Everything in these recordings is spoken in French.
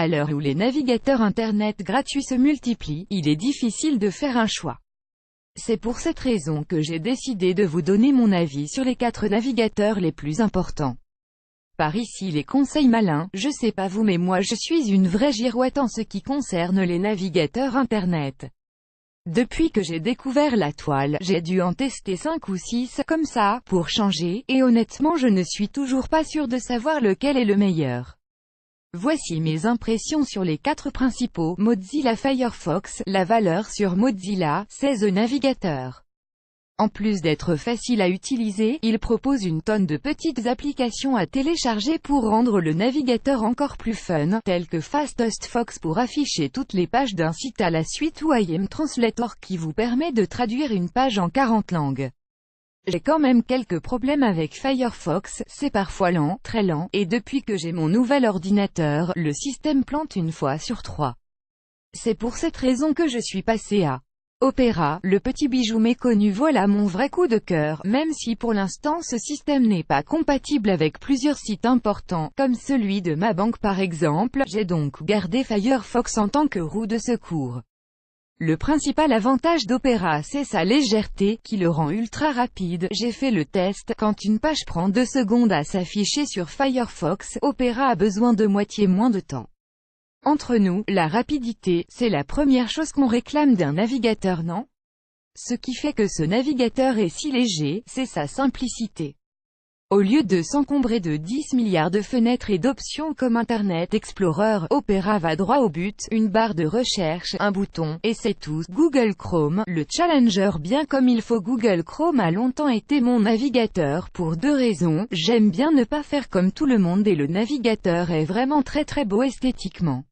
À l'heure où les navigateurs Internet gratuits se multiplient, il est difficile de faire un choix. C'est pour cette raison que j'ai décidé de vous donner mon avis sur les 4 navigateurs les plus importants. Par ici les conseils malins, je sais pas vous mais moi je suis une vraie girouette en ce qui concerne les navigateurs Internet. Depuis que j'ai découvert la toile, j'ai dû en tester 5 ou 6 comme ça, pour changer, et honnêtement je ne suis toujours pas sûr de savoir lequel est le meilleur. Voici mes impressions sur les 4 principaux. Mozilla Firefox, la valeur sur Mozilla, c'est The Navigator. En plus d'être facile à utiliser, il propose une tonne de petites applications à télécharger pour rendre le navigateur encore plus fun, telles que Fastest Fox pour afficher toutes les pages d'un site à la suite ou IM Translator qui vous permet de traduire une page en 40 langues. J'ai quand même quelques problèmes avec Firefox, c'est parfois lent, très lent, et depuis que j'ai mon nouvel ordinateur, le système plante une fois sur 3. C'est pour cette raison que je suis passé à Opera, le petit bijou méconnu. Voilà mon vrai coup de cœur, même si pour l'instant ce système n'est pas compatible avec plusieurs sites importants, comme celui de ma banque par exemple, j'ai donc gardé Firefox en tant que roue de secours. Le principal avantage d'Opera c'est sa légèreté, qui le rend ultra rapide. J'ai fait le test, quand une page prend 2 secondes à s'afficher sur Firefox, Opera a besoin de moitié moins de temps. Entre nous, la rapidité, c'est la première chose qu'on réclame d'un navigateur, non? Ce qui fait que ce navigateur est si léger, c'est sa simplicité. Au lieu de s'encombrer de 10 milliards de fenêtres et d'options comme Internet Explorer, Opera va droit au but, une barre de recherche, un bouton, et c'est tout. Google Chrome, le challenger bien comme il faut. Google Chrome a longtemps été mon navigateur pour 2 raisons, j'aime bien ne pas faire comme tout le monde et le navigateur est vraiment très beau esthétiquement.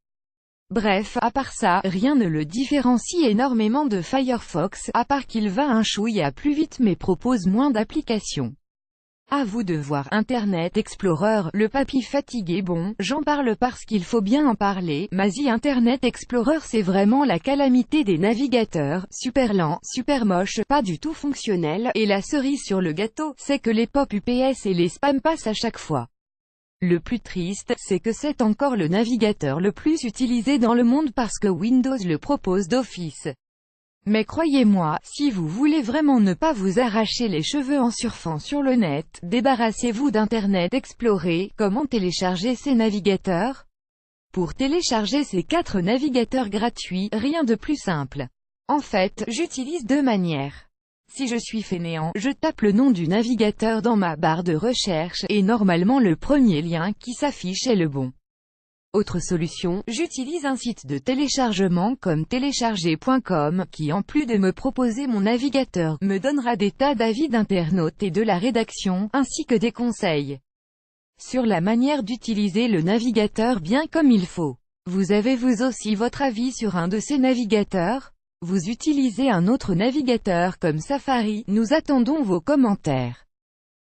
Bref, à part ça, rien ne le différencie énormément de Firefox, à part qu'il va un chouïa plus vite mais propose moins d'applications. À vous de voir. Internet Explorer, le papy fatigué. Bon, j'en parle parce qu'il faut bien en parler, Mazie. Internet Explorer c'est vraiment la calamité des navigateurs, super lent, super moche, pas du tout fonctionnel, et la cerise sur le gâteau, c'est que les pop UPS et les spams passent à chaque fois. Le plus triste, c'est que c'est encore le navigateur le plus utilisé dans le monde parce que Windows le propose d'office. Mais croyez-moi, si vous voulez vraiment ne pas vous arracher les cheveux en surfant sur le net, débarrassez-vous d'Internet Explorer. Comment télécharger ces navigateurs? Pour télécharger ces 4 navigateurs gratuits, rien de plus simple. En fait, j'utilise 2 manières. Si je suis fainéant, je tape le nom du navigateur dans ma barre de recherche, et normalement le premier lien qui s'affiche est le bon. Autre solution, j'utilise un site de téléchargement comme télécharger.com, qui en plus de me proposer mon navigateur, me donnera des tas d'avis d'internautes et de la rédaction, ainsi que des conseils sur la manière d'utiliser le navigateur bien comme il faut. Vous avez vous aussi votre avis sur un de ces navigateurs? Vous utilisez un autre navigateur comme Safari? Nous attendons vos commentaires.